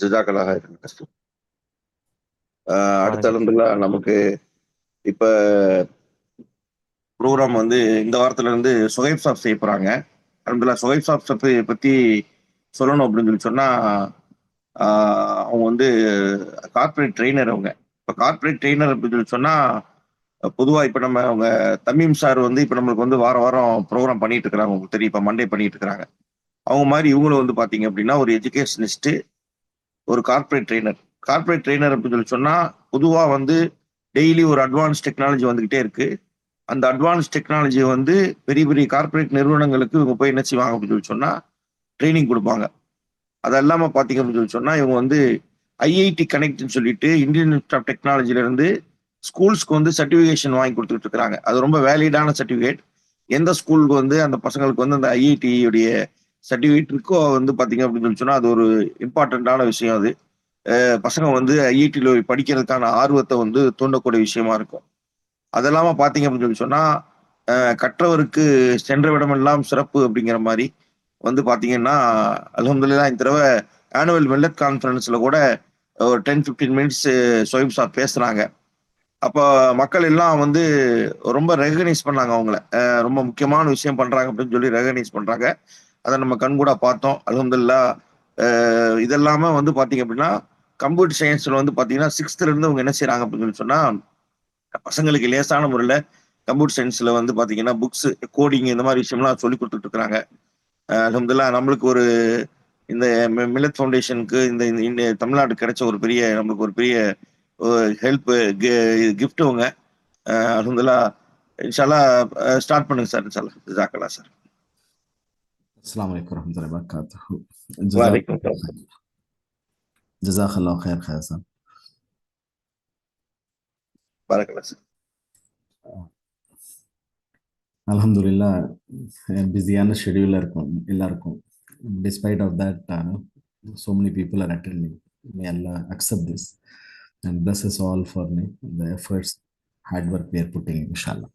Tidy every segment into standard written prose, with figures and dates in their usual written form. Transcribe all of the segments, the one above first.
ஜிஜாக்கலாக கஷ்டம். அடுத்த வணக்கம் சார். அல்ஹம்துலில்லாஹ் நமக்கு இப்ப ப்ரோக்ராம் வந்து இந்த வாரத்துல இருந்து சுகைப் சாப் செய்ய போறாங்க. அல்ஹம்துலில்லாஹ் சுகைப் சாப் பத்தி சொல்லணும் அப்படின்னு சொல்லி சொன்னா, அவங்க வந்து கார்ப்பரேட் ட்ரெய்னர் அவங்க. இப்ப கார்ப்பரேட் ட்ரெய்னர் அப்படின்னு சொல்லி சொன்னா, பொதுவா இப்ப நம்ம அவங்க தமீம் சார் வந்து இப்ப நம்மளுக்கு வந்து வாரம் வாரம் ப்ரோகிராம் பண்ணிட்டு இருக்கிறாங்க. உங்களுக்கு தெரியும். இப்ப மண்டே பண்ணிட்டு இருக்கிறாங்க. அவங்க மாரி இவங்களும் வந்து பார்த்தீங்க அப்படின்னா, ஒரு எஜுகேஷனிஸ்ட், ஒரு கார்ப்பரேட் ட்ரெய்னர். கார்ப்பரேட் ட்ரெய்னர் அப்படின்னு சொல்லி சொன்னா, பொதுவா வந்து டெய்லி ஒரு அட்வான்ஸ் டெக்னாலஜி வந்துகிட்டே இருக்கு. அந்த அட்வான்ஸ் டெக்னாலஜிய வந்து பெரிய பெரிய கார்ப்பரேட் நிறுவனங்களுக்கு இவங்க போய் என்ன செய்வாங்க அப்படின்னு சொல்லி சொன்னா, ட்ரெய்னிங் குடுப்பாங்க. அது இல்லாம பார்த்தீங்க அப்படின்னு சொல்லி சொன்னா, இவங்க வந்து ஐஐடி கனெக்ட்ன்னு சொல்லிட்டு இந்தியன் இன்ஸ்டிடியூட் ஆஃப் டெக்னாலஜில இருந்து ஸ்கூல்ஸ்க்கு வந்து சர்டிஃபிகேஷன் வாங்கி குடுத்துட்டு இருக்காங்க. அது ரொம்ப வேலிடான சர்டிஃபிகேட். எந்த ஸ்கூலுக்கு வந்து அந்த பசங்களுக்கு வந்து அந்த ஐஐடி உடைய சர்டிஃபிகேட் இருக்கோ வந்து பார்த்தீங்க அப்படின்னு சொல்லி சொன்னா, அது ஒரு இம்பார்ட்டன்ட்டான விஷயம் அது. பசங்க வந்து ஐஐடில படிக்கிறதுக்கான ஆர்வத்த வந்து தூண்டக்கூடிய விஷயமா இருக்கும். அது இல்லாம பார்த்தீங்க அப்படின்னு சொல்லி சொன்னா, கற்றவருக்கு சென்ற இடமெல்லாம் சிறப்பு அப்படிங்கிற மாரி வந்து பார்த்தீங்கன்னா, அல்ஹம்துலில்லாஹ் இந்த தடவ ஆனுவல் மில்லட் கான்ஃபரன்ஸ்ல கூட ஒரு 10, 15 மினிட்ஸ் சுஹைப் சார் பேசுனாங்க. அப்ப மக்கள் எல்லாம் வந்து ரொம்ப ரெகக்னைஸ் பண்ணாங்க அவங்கள. ரொம்ப முக்கியமான விஷயம் பண்றாங்க அப்படின்னு சொல்லி ரெகக்னைஸ் பண்றாங்க. அத நம்ம கண்கூடா பார்த்தோம். அல்ஹம்துலில்லாஹ். இது இல்லாம வந்து பார்த்தீங்க அப்படின்னா, கம்ப்யூட்டர் சயன்ஸ்ல வந்து பார்த்தீங்கன்னா, 6த்ல இருந்து அவங்க என்ன செய்றாங்க அப்படின்னு சொல்லி சொன்னா, பசங்களுக்கு லேசான முறையில கம்ப்யூட்டர் சயன்ஸ்ல வந்து பார்த்தீங்கன்னா, புக்ஸ், கோடிங் இந்த மாரி விஷயம்லாம் சொல்லிக் குடுத்துட்டு இருக்காங்க. அல்ஹம்துலில்லாஹ் நம்மளுக்கு ஒரு இந்த மில்லட் ஃபவுண்டேஷனுக்கு இந்த இந்த தமிழ்நாடு கிடைச்ச ஒரு பெரிய நம்மளுக்கு ஒரு பெரிய ஹெல்ப் கி கிஃப்ட் அவங்க. அல்ஹம்துலில்லாஹ். இன்ஷா அல்லாஹ் ஸ்டார்ட் பண்ணுங்க சார். இன்ஷா அல்லாஹ். ஜஸாக்கல்லாஹ் சார். السلام عليكم ورحمة الله وبركاته. வலைக்கும் சலாம். جزاك الله خير حسن. பரக்கல்லாஹ் சார். அல்ஹம்துலில்லா பிஸியான ஷெடியூலாக இருக்கும் எல்லாருக்கும். Despite of that, so many people are attending. May Allah accept this and bless us all for the efforts, hard work we are putting, inshallah.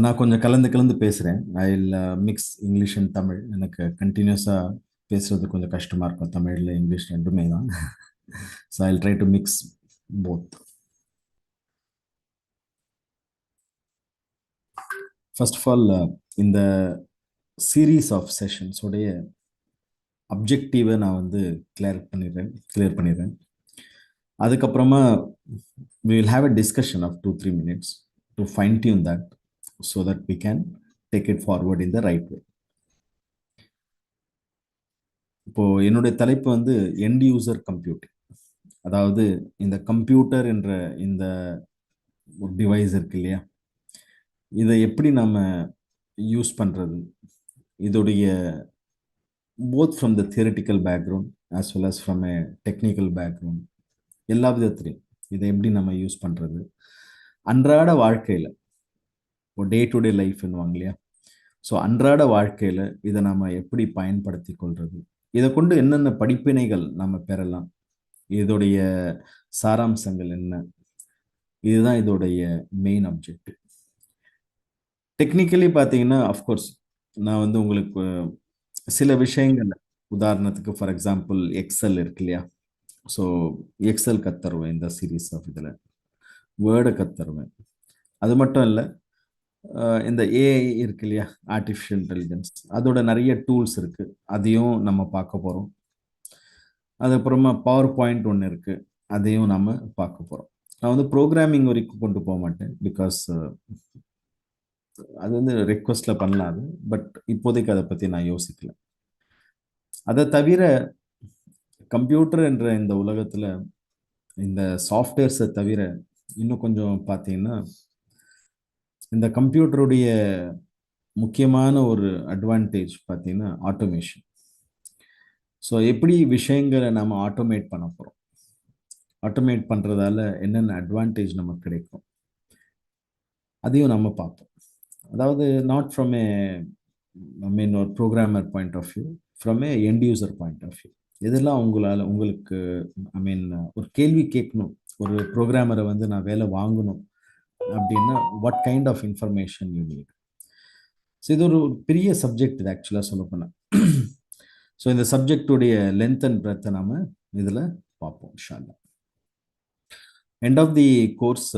நான் கொஞ்சம் கலந்து கலந்து பேசுகிறேன். I will mix English and Tamil. எனக்கு கண்டினியூஸாக பேசுறது கொஞ்சம் கஷ்டமாக இருக்கும். தமிழில் இங்கிலீஷ் ரெண்டுமே தான். So I will try to mix both. First of all, இந்த சீரீஸ் ஆஃப் செஷன்ஸ் உடைய அப்ஜெக்டிவை நான் வந்து கிளியர் பண்ணிடுறேன். அதுக்கப்புறமா we will have a discussion of 2-3 minutes to fine tune that so that we can take it forward in the right way. இப்போ என்னுடைய தலைப்பு வந்து எண்ட் யூசர் கம்ப்யூட்டிங். அதாவது இந்த கம்ப்யூட்டர் என்ற இந்த ஒரு டிவைஸ் இருக்கு இல்லையா, இதை எப்படி நம்ம யூஸ் பண்ணுறது, இதோடைய both from the theoretical background as well as from A technical background, எல்லா விதத்துலையும் இதை எப்படி நம்ம யூஸ் பண்ணுறது, அன்றாட வாழ்க்கையில் ஒரு டே டு டே லைஃப்னுவாங்க இல்லையா, ஸோ அன்றாட வாழ்க்கையில் இதை நம்ம எப்படி பயன்படுத்தி கொள்வது, இதை கொண்டு என்னென்ன படிப்பினைகள் நம்ம பெறலாம், இதோடைய சாராம்சங்கள் என்ன, இதுதான் இதோடைய மெயின் அப்ஜெக்டிவ். டெக்னிக்கலி பார்த்தீங்கன்னா, அஃப்கோர்ஸ் நான் வந்து உங்களுக்கு சில விஷயங்கள், உதாரணத்துக்கு ஃபார் எக்ஸாம்பிள் எக்ஸல் இருக்கு இல்லையா, ஸோ எக்ஸல் கற்றுருவேன் இந்த சீரீஸ் ஆஃப் இதில், வேர்டை கற்றுருவேன். அது மட்டும் இல்லை, இந்த ஏஐ இருக்கு இல்லையா, ஆர்டிஃபிஷியல் இன்டெலிஜென்ஸ், அதோட நிறைய டூல்ஸ் இருக்குது, அதையும் நம்ம பார்க்க போகிறோம். அதுக்கப்புறமா பவர் பாயிண்ட் ஒன்று இருக்குது, அதையும் நம்ம பார்க்க போகிறோம். நான் வந்து ப்ரோக்ராமிங் வரைக்கும் கொண்டு போக மாட்டேன், பிகாஸ் அது வந்து ரெக்வஸ்டில் பண்ணலாம் அது, பட் இப்போதைக்கு அதை பற்றி நான் யோசிக்கல. அதை தவிர கம்ப்யூட்டர் என்ற இந்த உலகத்தில் இந்த சாஃப்ட்வேர்ஸை தவிர இன்னும் கொஞ்சம் பார்த்தீங்கன்னா, இந்த கம்ப்யூட்டருடைய முக்கியமான ஒரு அட்வான்டேஜ் பார்த்தீங்கன்னா ஆட்டோமேஷன். ஸோ எப்படி விஷயங்களை நம்ம ஆட்டோமேட் பண்ண போகிறோம், ஆட்டோமேட் பண்ணுறதால என்னென்ன அட்வான்டேஜ் நமக்கு கிடைக்கும், அதையும் நம்ம பார்ப்போம். அதாவது நாட் ஃப்ரம் ஏ ஒரு programmer point of view, from a end user point of view. இதெல்லாம் உங்களுக்கு ஒரு கேள்வி கேட்கணும், ஒரு ப்ரோக்ராமரை வந்து நான் வேலை வாங்கணும் அப்படின்னா what kind of information you need. So இது ஒரு பெரிய சப்ஜெக்ட் இது ஆக்சுவலாக சொல்ல போனால். ஸோ இந்த சப்ஜெக்டுடைய லென்த் அண்ட் பிரெத்தை நாம இதில் பார்ப்போம் இன்ஷா அல்லாஹ். எண்ட் ஆஃப் தி கோர்ஸ்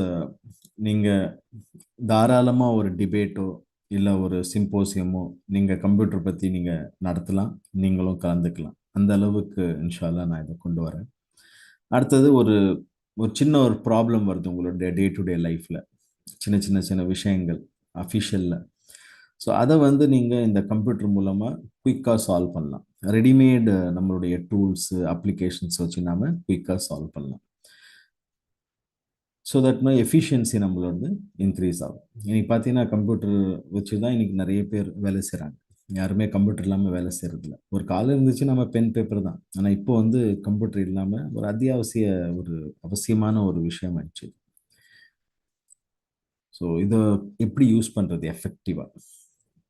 நீங்கள் தாராளமாக ஒரு டிபேட்டோ இல்லை ஒரு சிம்போசியமோ நீங்கள் கம்ப்யூட்டர் பற்றி நீங்கள் நடத்தலாம், நீங்களும் கலந்துக்கலாம். அந்த அளவுக்கு இன்ஷா அல்லாஹ் நான் இதை கொண்டு வரேன். அடுத்தது ஒரு ஒரு சின்ன ஒரு ப்ராப்ளம் வருது உங்களுடைய டே டு டே லைஃப்பில், சின்ன சின்ன சின்ன விஷயங்கள் அஃபிஷியலில். ஸோ அதை வந்து நீங்கள் இந்த கம்ப்யூட்டர் மூலமாக குயிக்காக சால்வ் பண்ணலாம். ரெடிமேடு நம்மளுடைய டூல்ஸு அப்ளிகேஷன்ஸ் வச்சு நாம குயிக்காக சால்வ் பண்ணலாம். ஸோ தட் எஃபிஷியன்சி நம்மளோட இன்க்ரீஸ் ஆகும். இன்னைக்கு பார்த்தீங்கன்னா கம்ப்யூட்டர் வச்சு தான் இன்னைக்கு நிறைய பேர் வேலை செய்கிறாங்க. யாருமே கம்ப்யூட்டர் இல்லாமல் வேலை செய்கிறதில்ல. ஒரு காலம் இருந்துச்சு நம்ம பென் பேப்பர் தான், ஆனால் இப்போ வந்து கம்ப்யூட்டர் இல்லாமல் ஒரு அத்தியாவசிய ஒரு அவசியமான ஒரு விஷயம் ஆயிடுச்சு. ஸோ இதை எப்படி யூஸ் பண்ணுறது எஃபெக்டிவாக,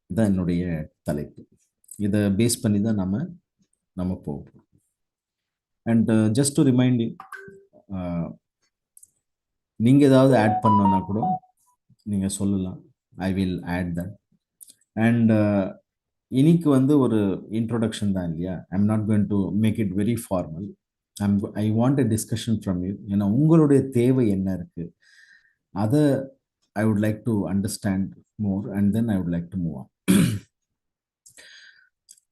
இதுதான் என்னுடைய தலைப்பு. இதை பேஸ் பண்ணி தான் நம்ம போவோம். And just to remind you, நீங்கள் ஏதாவது ஆட் பண்ணோன்னா கூட நீங்கள் சொல்லலாம். I will add that. And இன்னைக்கு வந்து ஒரு இன்ட்ரோடக்ஷன் தான் இல்லையா, I'm not going to make it very formal. I want a discussion from you. ஏன்னா உங்களுடைய தேவை என்ன இருக்குது, அதை I would like to understand more and then I would like to move on.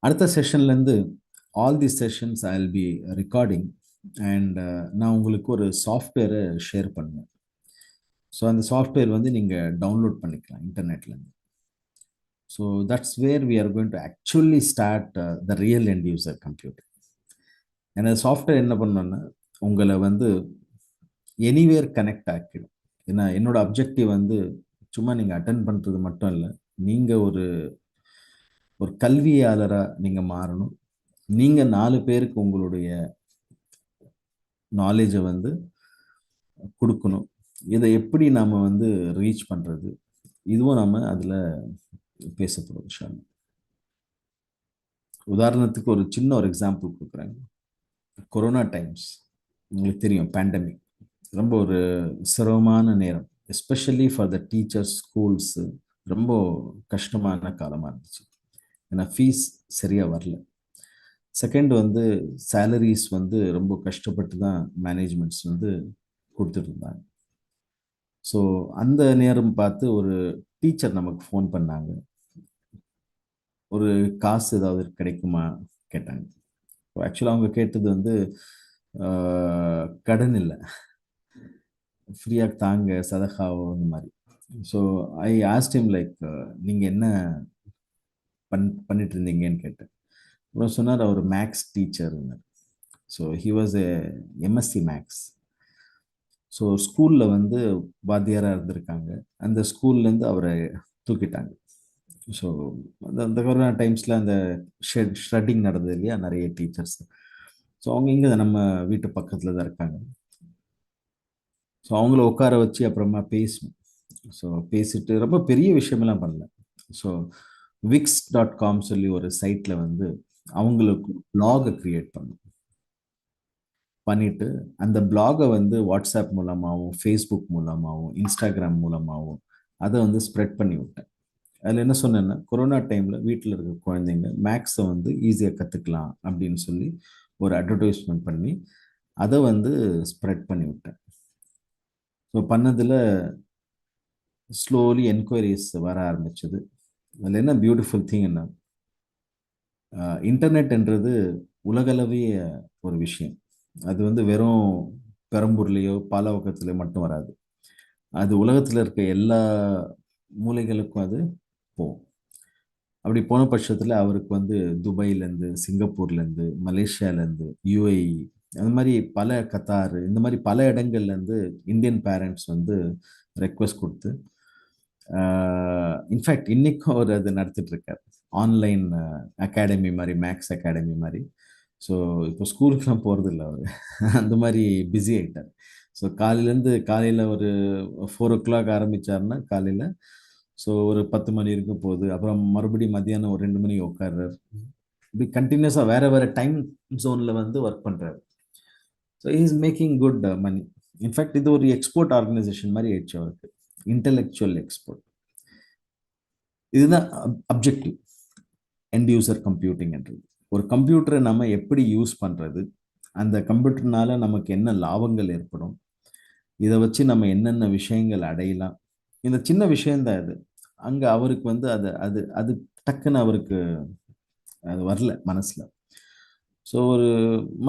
அடுத்த செஷன்லேருந்து all the sessions I will be recording and நான் உங்களுக்கு ஒரு சாஃப்ட்வேரை ஷேர் பண்ணுவேன். ஸோ அந்த சாஃப்ட்வேர் வந்து நீங்கள் டவுன்லோட் பண்ணிக்கலாம் இன்டர்நெட்லேருந்து. So that's where we are going to actually start the real end user computer. ஏன்னா சாஃப்ட்வேர் என்ன பண்ணோன்னா உங்களை வந்து எனிவேர் கனெக்ட் ஆக்கிடும். ஏன்னா என்னோட அப்ஜெக்டிவ் வந்து சும்மா நீங்கள் அட்டென்ட் பண்ணுறது மட்டும் இல்லை, நீங்கள் ஒரு கல்வியாளராக நீங்கள் மாறணும். நீங்கள் 4 பேருக்கு உங்களுடைய நாலேஜை வந்து கொடுக்கணும். இதை எப்படி நாம் வந்து ரீச் பண்ணுறது, இதுவும் நம்ம அதில் பேசப்படும் விஷயம். உதாரணத்துக்கு ஒரு சின்ன ஒரு எக்ஸாம்பிள் கொடுக்குறேன். கொரோனா டைம்ஸ் உங்களுக்கு தெரியும், பேண்டமிக் ரொம்ப ஒரு சிரமமான நேரம், especially for the teachers, schools ரொம்ப கஷ்டமான காலமாக இருந்துச்சு. ஏன்னா ஃபீஸ் சரியாக வரல. செகண்ட் வந்து சேலரிஸ் வந்து ரொம்ப கஷ்டப்பட்டு தான் மேனேஜ்மெண்ட்ஸ் வந்து கொடுத்துட்டு இருந்தாங்க. ஸோ அந்த நேரம் பார்த்து ஒரு டீச்சர் நமக்கு ஃபோன் பண்ணாங்க. ஒரு காசு ஏதாவது கிடைக்குமா கேட்டாங்க. ஆக்சுவலாக அவங்க கேட்டது வந்து கடன் இல்லை, ஃப்ரீயாக தாங்க சதகாவோ அந்த மாதிரி. So I asked him like, நீங்கள் என்ன பண்ணிட்டு இருந்தீங்கன்னு கேட்டேன். அப்புறம் சொன்னார் அவர் maths teacher. So he was a MSc maths. So ஸ்கூலில் வந்து வாத்தியாராக இருந்திருக்காங்க. அந்த ஸ்கூல்லேருந்து அவரை தூக்கிட்டாங்க. ஸோ அந்த கொரோனா டைம்ஸில் அந்த ஷ்ரெட்டிங் நடந்தது இல்லையா, நிறைய டீச்சர்ஸ். ஸோ அவங்க இங்கே நம்ம வீட்டு பக்கத்தில் தான் இருக்காங்க. ஸோ அவங்கள உட்கார வச்சு அப்புறமா பேசணும். ஸோ பேசிட்டு ரொம்ப பெரிய விஷயமெல்லாம் பண்ணல. ஸோ wix.com சொல்லி ஒரு சைட்டில் வந்து அவங்களுக்கு பிளாகை க்ரியேட் பண்ணிட்டு அந்த பிளாகை வந்து வாட்ஸ்அப் மூலமாகவும் ஃபேஸ்புக் மூலமாகவும் இன்ஸ்டாகிராம் மூலமாகவும் அதை வந்து ஸ்ப்ரெட் பண்ணி விட்டேன். அதில் என்ன சொன்னேன்னா, கொரோனா டைமில் வீட்டில் இருக்க குழந்தைங்க மேக்ஸை வந்து ஈஸியாக கற்றுக்கலாம் அப்படின்னு சொல்லி ஒரு அட்வர்டைஸ்மெண்ட் பண்ணி அதை வந்து ஸ்ப்ரெட் பண்ணி விட்டேன். ஸோ பண்ணதில் ஸ்லோலி என்கொயரிஸ் வர ஆரம்பிச்சது. அதில் என்ன பியூட்டிஃபுல் திங் என்ன, இன்டர்நெட்ன்றது உலகளவிய ஒரு விஷயம். அது வந்து வெறும் பெரம்பூர்லேயோ பாலவக்கத்துலேயோ மட்டும் வராது. அது உலகத்தில் இருக்க எல்லா மூலைகளுக்கும் அது போகும். அப்படி போன பட்சத்தில் அவருக்கு வந்து துபாயிலேருந்து, சிங்கப்பூர்லேருந்து, மலேசியாலேருந்து, யுஏஇ, அந்த மாதிரி பல கத்தார், இந்த மாதிரி பல இடங்கள்லேருந்து இந்தியன் பேரண்ட்ஸ் வந்து ரெக்வஸ்ட் கொடுத்து, இன்ஃபேக்ட் இன்னைக்கும் அவர் அது நடத்திட்டு இருக்கார், ஆன்லைன் அகாடமி மாதிரி, மேக்ஸ் அகாடமி மாதிரி. ஸோ இப்போ ஸ்கூலுக்குலாம் போகிறது இல்லை அவர், அந்த மாதிரி பிஸி ஆகிட்டார். ஸோ காலையில் ஒரு 4 o'clock ஆரம்பித்தார்னா காலையில், ஸோ ஒரு 10 மணி இருக்கும் போகுது, அப்புறம் மறுபடியும் மத்தியானம் ஒரு 2 மணிக்கு உட்கார்றாரு. இப்படி கண்டினியூஸாக வேறு டைம் ஜோனில் வந்து ஒர்க் பண்ணுறாரு. So is making good money. In fact இது ஒரு எக்ஸ்போர்ட் ஆர்கனைசேஷன் மாதிரி ஆயிடுச்சு அவருக்கு, இன்டெலெக்சுவல் எக்ஸ்போர்ட். இதுதான் அப்ஜெக்டிவ். எண்ட் யூசர் கம்ப்யூட்டிங்ன்றது. ஒரு கம்ப்யூட்டரை நம்ம எப்படி யூஸ் பண்ணுறது, அந்த கம்ப்யூட்டர்னால நமக்கு என்ன லாபங்கள் ஏற்படும், இதை வச்சு நம்ம என்னென்ன விஷயங்கள் அடையலாம், இந்த சின்ன விஷயம்தான் இது. அங்கே அவருக்கு வந்து அது அது அது டக்குன்னு அவருக்கு அது வரல மனசில். ஸோ ஒரு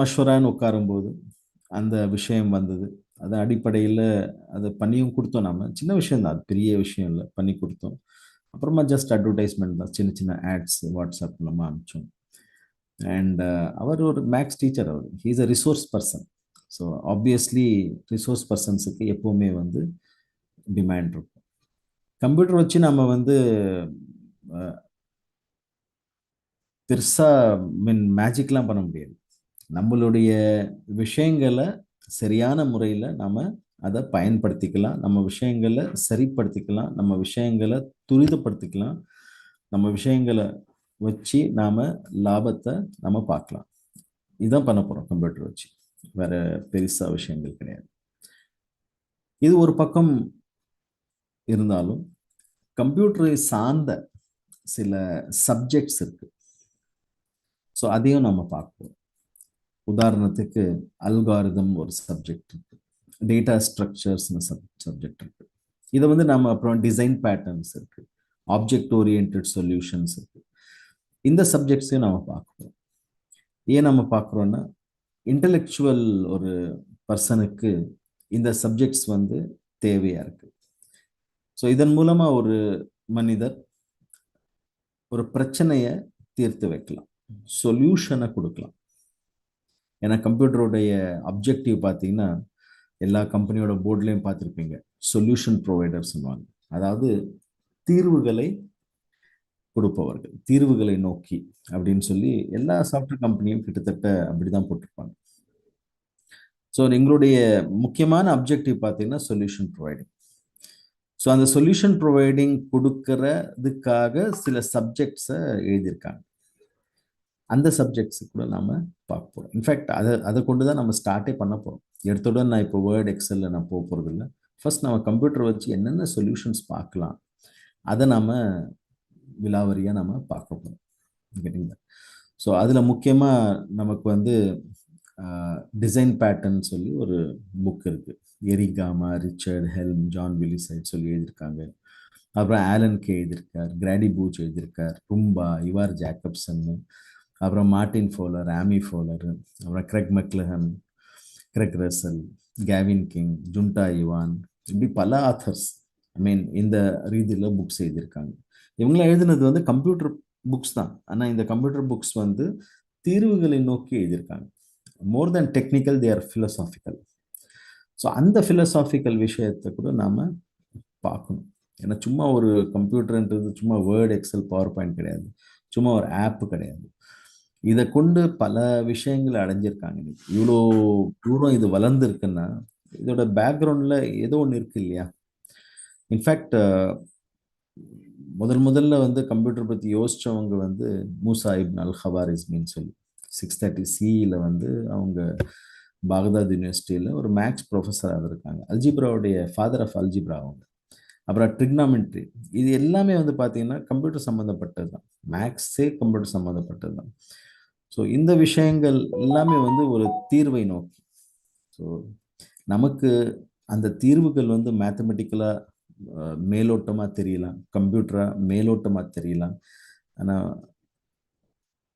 மஷ்வரான்னு உட்காரும்போது அந்த விஷயம் வந்தது. அது அடிப்படையில் அதை பண்ணியும் கொடுத்தோம். நம்ம சின்ன விஷயம் தான், அது பெரிய விஷயம் இல்லை, பண்ணி கொடுத்தோம். அப்புறமா ஜஸ்ட் அட்வர்டைஸ்மெண்ட் தான், சின்ன சின்ன ஆட்ஸ் வாட்ஸ்அப் நம்ம அனுப்பிச்சோம். அண்ட் அவர் ஒரு மேக்ஸ் டீச்சர், அவர் he's a resource person. So obviously resource பர்சன்ஸுக்கு எப்போவுமே வந்து டிமாண்ட் இருக்கும். கம்ப்யூட்டர் வச்சு நம்ம வந்து பெருசாக மேஜிக்லாம் பண்ண முடியாது. நம்மளுடைய விஷயங்களை சரியான முறையில் நம்ம அதை பயன்படுத்திக்கலாம், நம்ம விஷயங்களை சரிப்படுத்திக்கலாம், நம்ம விஷயங்களை துரிதப்படுத்திக்கலாம், நம்ம விஷயங்களை வச்சு நாம் லாபத்தை நம்ம பார்க்கலாம். இதுதான் பண்ண போகிறோம் கம்ப்யூட்டர் வச்சு, வேற பெருசா விஷயங்கள் கிடையாது. இது ஒரு பக்கம் இருந்தாலும் கம்ப்யூட்டரை சார்ந்த சில சப்ஜெக்ட்ஸ் இருக்கு. ஸோ அதையும் நம்ம பார்ப்போம். உதாரணத்துக்கு அல்காரிதம் ஒரு சப்ஜெக்ட் இருக்கு, டேட்டா ஸ்ட்ரக்சர்ஸ்னு சப்ஜெக்ட் இருக்கு. இதை வந்து நம்ம அப்புறம் டிசைன் பேட்டர்ன்ஸ் இருக்கு, ஆப்ஜெக்ட் ஓரியன்டட் சொல்யூஷன்ஸ் இருக்கு. இந்த சப்ஜெக்ட்ஸையும் நம்ம பார்க்குறோம். ஏன் நம்ம பார்க்குறோன்னா, இன்டலெக்சுவல் ஒரு பர்சனுக்கு இந்த சப்ஜெக்ட்ஸ் வந்து தேவையா இருக்கு. ஸோ இதன் மூலமா ஒரு மனிதர் ஒரு பிரச்சனையை தீர்த்து வைக்கலாம், சொல்யூஷனை கொடுக்கலாம். ஏன்னா கம்ப்யூட்டருடைய அப்ஜெக்டிவ் பார்த்தீங்கன்னா, எல்லா கம்பெனியோட போர்ட்லையும் பார்த்துருப்பீங்க, சொல்யூஷன் ப்ரொவைடர்ஸ்னுவாங்க. அதாவது தீர்வுகளை கொடுப்பவர்கள், தீர்வுகளை நோக்கி அப்படின்னு சொல்லி எல்லா சாஃப்ட்வேர் கம்பெனியும் கிட்டத்தட்ட அப்படிதான் போட்டிருப்பாங்க. ஸோ எங்களுடைய முக்கியமான அப்ஜெக்டிவ் பார்த்தீங்கன்னா சொல்யூஷன் ப்ரொவைடிங். ஸோ அந்த சொல்யூஷன் ப்ரொவைடிங் கொடுக்கறதுக்காக சில சப்ஜெக்ட்ஸை எழுதியிருக்காங்க. அந்த சப்ஜெக்ட்ஸு கூட நாம் பார்க்க போகிறோம். இன்ஃபேக்ட் அதை கொண்டு தான் நம்ம ஸ்டார்ட்டே பண்ண போகிறோம். எடுத்தோட நான் இப்போ வேர்ட் எக்ஸலில் நான் போக போகிறது இல்லை. ஃபர்ஸ்ட் நம்ம கம்ப்யூட்டர் வச்சு என்னென்ன சொல்யூஷன்ஸ் பார்க்கலாம், அதை நம்ம விலாவரியாக நம்ம பார்க்க போகிறோம். கேட்டிங்களா? ஸோ அதில் முக்கியமாக நமக்கு வந்து டிசைன் பேட்டர்ன் சொல்லி ஒரு புக் இருக்குது. எரிகாமா, ரிச்சர்ட் ஹெல்ம், ஜான் வில்லிசைட் சொல்லி எழுதியிருக்காங்க. அப்புறம் ஆலன் கே எழுதியிருக்கார், கிராடி பூச் எழுதியிருக்கார், ரும்பா, இவார் ஜேக்கப்சன், அப்புறம் மார்டின் ஃபோலர், ஆமி ஃபோலர், அப்புறம் Greg McLaughlin, Greg Russell, Kevin King, ஜுண்டா இவான், இப்படி பல ஆத்தர்ஸ் இந்த ரீதியில் புக்ஸ் எழுதியிருக்காங்க. இவங்களாம் எழுதினது வந்து கம்ப்யூட்டர் புக்ஸ் தான். ஆனால் இந்த கம்ப்யூட்டர் புக்ஸ் வந்து தீர்வுகளை நோக்கி எழுதியிருக்காங்க. More then technical, they are philosophical. So அந்த ஃபிலசாபிக்கல் விஷயத்தை கூட நாம் பார்க்கணும். ஏன்னா சும்மா ஒரு கம்ப்யூட்டர்ன்றது சும்மா வேர்ட் எக்ஸல் பவர் பாயிண்ட் கிடையாது, சும்மா ஒரு ஆப் கிடையாது. இதை கொண்டு பல விஷயங்களை அடைஞ்சிருக்காங்க. இவ்வளோ தூரம் இது வளர்ந்துருக்குன்னா இதோட பேக்ரவுண்டில் ஏதோ ஒன்று இருக்கு இல்லையா? இன்ஃபேக்ட் முதல்ல வந்து கம்ப்யூட்டர் பற்றி யோசித்தவங்க வந்து மூசா இப்ன் அல் ஹவாரிஸ்மின்னு சொல்லி 630 சிஇயில் வந்து அவங்க பாக்தாத் யூனிவர்சிட்டியில் ஒரு மேக்ஸ் ப்ரொஃபஸராக இருக்காங்க. அல்ஜிப்ராவுடைய ஃபாதர் ஆஃப் அல்ஜிப்ரா அவங்க. அப்புறம் ட்ரிக்னாமெட்ரி, இது எல்லாமே வந்து பார்த்தீங்கன்னா கம்ப்யூட்டர் சம்மந்தப்பட்டது தான். மேக்ஸே கம்ப்யூட்டர் சம்மந்தப்பட்டது தான். ஸோ இந்த விஷயங்கள் எல்லாமே வந்து ஒரு தீர்வை நோக்கி. ஸோ நமக்கு அந்த தீர்வுகள் வந்து மேத்தமெட்டிக்கலாக மேலோட்டமாக தெரியலாம், கம்ப்யூட்டராக மேலோட்டமாக தெரியலாம். ஆனால்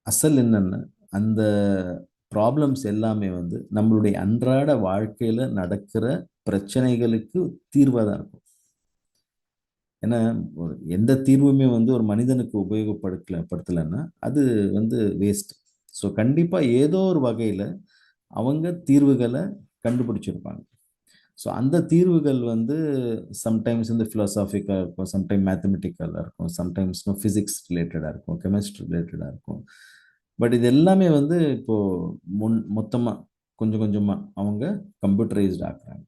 அசல் என்னென்னா அந்த ப்ராப்ளம்ஸ் எல்லாமே வந்து நம்மளுடைய அன்றாட வாழ்க்கையில் நடக்கிற பிரச்சனைகளுக்கு தீர்வாக தான் இருக்கும். ஏன்னா எந்த தீர்வுமே வந்து ஒரு மனிதனுக்கு உபயோகப்படுத்தலைன்னா அது வந்து வேஸ்ட். ஸோ கண்டிப்பாக ஏதோ ஒரு வகையில் அவங்க தீர்வுகளை கண்டுபிடிச்சிருப்பாங்க. ஸோ அந்த தீர்வுகள் வந்து சம்டைம்ஸ் வந்து ஃபிலாசாபிக்கலாக இருக்கும், சம்டைம் மேத்தமெட்டிக்கலாக இருக்கும், சம்டைம்ஸ் ஃபிசிக்ஸ் ரிலேட்டடாக இருக்கும், கெமிஸ்ட்ரி ரிலேட்டடாக இருக்கும். பட் இது எல்லாமே வந்து இப்போது மொத்தமாக கொஞ்சம் கொஞ்சமாக அவங்க கம்ப்யூட்டரைஸ்ட் ஆக்குறாங்க.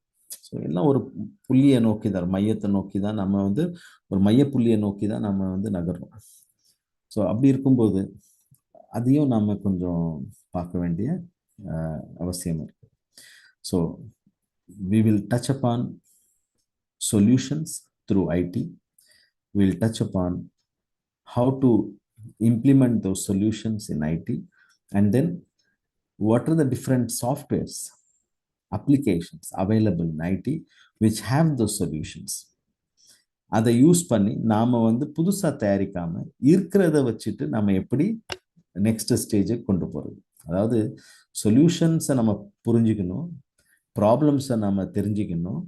ஸோ எல்லாம் ஒரு புள்ளியை நோக்கி தான், மையத்தை நோக்கி தான் நம்ம வந்து ஒரு மையப்புள்ளியை நோக்கி தான் நம்ம வந்து நகர்றோம். ஸோ அப்படி இருக்கும்போது அதையும் நம்ம கொஞ்சம் பார்க்க வேண்டிய அவசியம் இருக்கு. So we will touch upon solutions through IT. We'll touch upon how to implement those solutions in IT, and then what are the different softwares, applications available in IT which have those solutions. அதை use பண்ணி நாம வந்து புதுசா தயாரிக்காம இருக்கிறத வச்சுட்டு நம்ம எப்படி next ஸ்டேஜுக்கு கொண்டு போறது. அதாவது சொல்யூஷன்ஸை நம்ம புரிஞ்சுக்கணும், ப்ராப்ளம்ஸை நம்ம தெரிஞ்சுக்கணும்,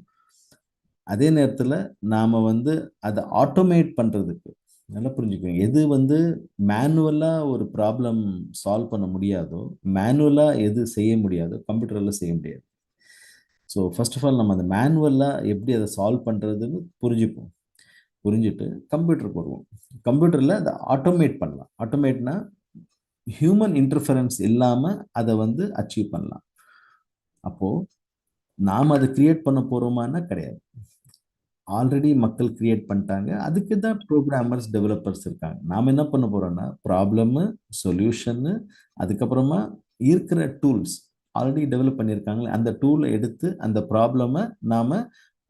அதே நேரத்தில் நாம் வந்து அதை ஆட்டோமேட் பண்ணுறதுக்கு நல்லா புரிஞ்சுக்கணும். எது வந்து மேனுவலாக ஒரு ப்ராப்ளம் சால்வ் பண்ண முடியாதோ, மேனுவலாக எது செய்ய முடியாதோ கம்ப்யூட்டரில் செய்ய முடியாது. ஸோ ஃபர்ஸ்ட் ஆஃப் ஆல் நம்ம அந்த மேனுவலாக எப்படி அதை சால்வ் பண்ணுறதுன்னு புரிஞ்சுப்போம். புரிஞ்சுட்டு கம்ப்யூட்டருக்கு வருவோம். கம்ப்யூட்டரில் அதை ஆட்டோமேட் பண்ணலாம். ஆட்டோமேட்னா ஹியூமன் இன்டர்ஃபரன்ஸ் இல்லாமல் அதை வந்து அச்சீவ் பண்ணலாம். அப்போது நாம் அதை கிரியேட் பண்ண போகிறோமான்னா கிடையாது. ஆல்ரெடி மக்கள் கிரியேட் பண்ணிட்டாங்க. அதுக்கு தான் ப்ரோக்ராமர்ஸ், டெவலப்பர்ஸ் இருக்காங்க. நாம் என்ன பண்ண போகிறோம்னா ப்ராப்ளமு, சொல்யூஷனு, அதுக்கப்புறமா இருக்கிற டூல்ஸ் ஆல்ரெடி டெவலப் பண்ணியிருக்காங்களே அந்த டூலை எடுத்து அந்த ப்ராப்ளமை நாம்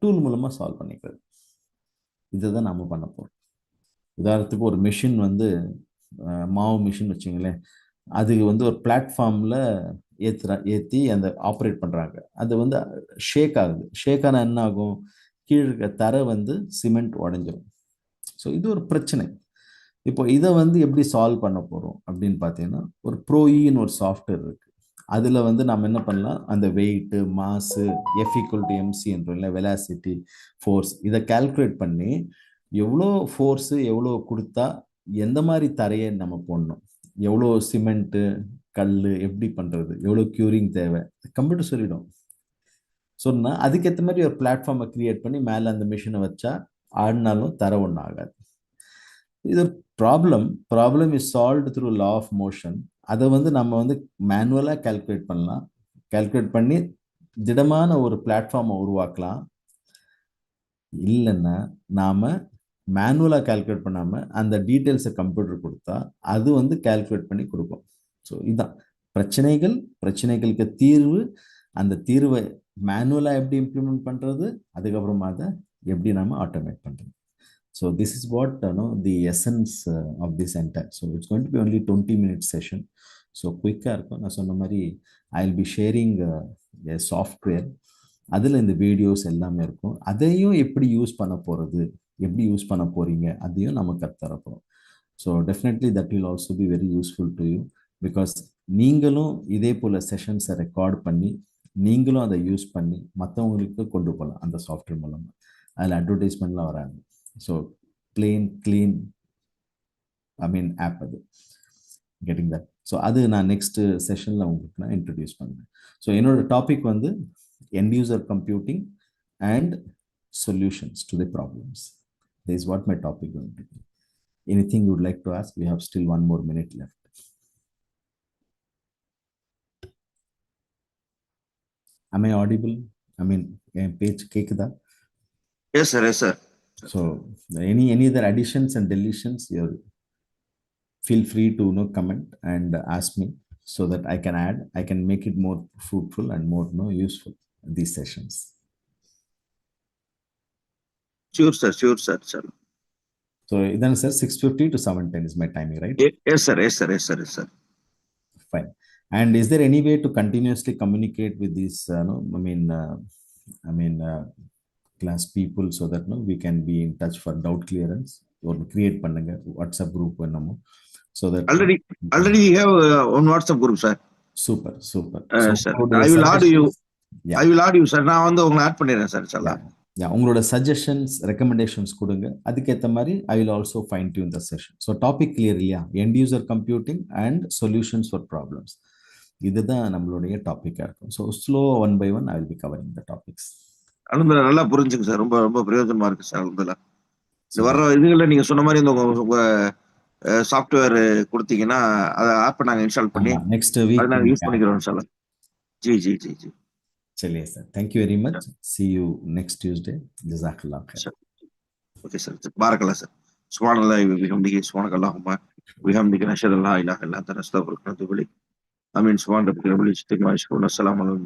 டூல் மூலமாக சால்வ் பண்ணிக்கிறது. இதை தான் நாம் பண்ண போகிறோம். உதாரணத்துக்கு ஒரு மிஷின் வந்து மாவு மிஷின் வச்சுங்களேன், அது வந்து ஒரு பிளாட்ஃபார்மில் ஏற்றி அந்த ஆப்ரேட் பண்ணுறாங்க. அது வந்து ஷேக் ஆகுது. ஷேக் ஆனால் என்ன ஆகும்? கீழே இருக்க தரை வந்து சிமெண்ட் உடஞ்சிரும். ஸோ இது ஒரு பிரச்சனை. இப்போ இதை வந்து எப்படி சால்வ் பண்ண போகிறோம் அப்படின்னு பார்த்தீங்கன்னா, ஒரு ப்ரோஇன்னு ஒரு சாஃப்ட்வேர் இருக்குது. அதில் வந்து நம்ம என்ன பண்ணலாம், அந்த வெயிட்டு, மாசு, F=mc என்றோம் இல்லை, வெலாசிட்டி, ஃபோர்ஸ், இதை கால்குலேட் பண்ணி எவ்வளோ ஃபோர்ஸு எவ்வளோ கொடுத்தா எந்த மாதிரி தரையை நம்ம போடணும், எவ்வளோ சிமெண்ட்டு, கல் எப்படி பண்ணுறது, எவ்வளோ க்யூரிங் தேவை, கம்ப்யூட்டர் சொல்லிடும். சொன்னால் அதுக்கேற்ற மாதிரி ஒரு பிளாட்ஃபார்மை கிரியேட் பண்ணி மேலே அந்த மிஷினை வச்சா ஆடினாலும் தர ஒன்றும் ஆகாது. இது problem is solved through law of motion. அதை வந்து நம்ம வந்து மேனுவலாக கால்குலேட் பண்ணலாம். கால்குலேட் பண்ணி திடமான ஒரு பிளாட்ஃபார்மை உருவாக்கலாம். இல்லைன்னா நாம் மேனுவலாக கால்குலேட் பண்ணாமல் அந்த டீட்டெயில்ஸை கம்ப்யூட்டர் கொடுத்தா அது வந்து கால்குலேட் பண்ணி கொடுக்கும். ஸோ இதுதான் பிரச்சனைகளுக்கு தீர்வு. அந்த தீர்வை மேனுவலாக எப்படி இம்ப்ளிமெண்ட் பண்ணுறது, அதுக்கப்புறமா அதை எப்படி நாம் ஆட்டோமேட் பண்ணுறது. So this is what the essence of this entire. So it's going to be only 20 minutes session. So quick-ஆ இருக்கும். நான் சொன்ன மாதிரி I'll be sharing a software. அதில் இந்த வீடியோஸ் எல்லாமே இருக்கும். அதையும் எப்படி யூஸ் பண்ண போகிறது, எப்படி யூஸ் பண்ண போகிறீங்க, அதையும் நம்ம கற்றுத்தரப்போம். So definitely that will also be very useful to you. Because நீங்களும் இதே போல் செஷன்ஸை ரெக்கார்ட் பண்ணி நீங்களும் அதை யூஸ் பண்ணி மற்றவங்களுக்கு கொண்டு போகலாம் அந்த சாஃப்ட்வேர் மூலமாக. அதில் அட்வர்டைஸ்மெண்ட்லாம் வராது. ஸோ பிளெயின் க்ளீன் ஆப் அது. Getting that. ஸோ அது நான் நெக்ஸ்ட் செஷனில் உங்களுக்கு நான் இன்ட்ரடியூஸ் பண்ணுறேன். ஸோ என்னோட டாபிக் வந்து end user computing and solutions to the problems. This is what my topic going to be. Anything you would like to ask? We have still 1 more minute left. Am I audible? I mean, page kekda? Yes sir, yes sir. So any other additions and deletions, you feel free to comment and ask me so that I can add, I can make it more fruitful and more useful these sessions. Sure sir. So then sir, 6:50 to 7:10 is my timing, right? Yes sir. Fine. And is there any way to continuously communicate with these class people so that we can be in touch for doubt clearance, or create பண்ணுங்க WhatsApp group என்னமோ, so that already we have one WhatsApp group sir. Super. Sir, I will add you. Yeah. I will add you sir. நான் வந்து உங்களை add பண்ணிடுறேன் sir. சொல்லலாம். உங்களோட suggestions, recommendations கொடுங்க. அதுக்கேற்ற மாதிரி I will also fine tune the session. So topic clear இல்லையா? End user computing and solutions for problems, இதுதான் நம்மளுடைய டாப்பிக்காக இருக்கும். So slow 1 by 1 I will be covering the topics. அனுந்தல நல்லா புரிஞ்சுங்க சார். ரொம்ப பிரயோஜனமா இருக்கு சார். அனுந்தல வர்ற இதுகளில் நீங்க சொன்ன மாதிரி இந்த உங்க சாஃப்ட்வேர் கொடுத்தீங்கன்னா அதை ஆப்பை நாங்கள் இன்ஸ்டால் பண்ணி நெக்ஸ்ட் வீக் நாங்கள் யூஸ் பண்ணிக்கிறோம் சார். ஜி. चलिए sir, thank you very much. See you next Tuesday. जज़ाकल्लाह खैर. Okay sir. बारकल्लाह सर. सुभानल्लाह व बिहम्दिही सुभानकल्लाहुम्मा व बिहम्दिका नशहदु अल्ला इलाहा इल्ला अंता नस्तगफिरुका व नतूबु इलैक. आमीन. सुभान रब्बिका रब्बिल इज्जति अम्मा यसिफून. अस्सलामु अलैकुम.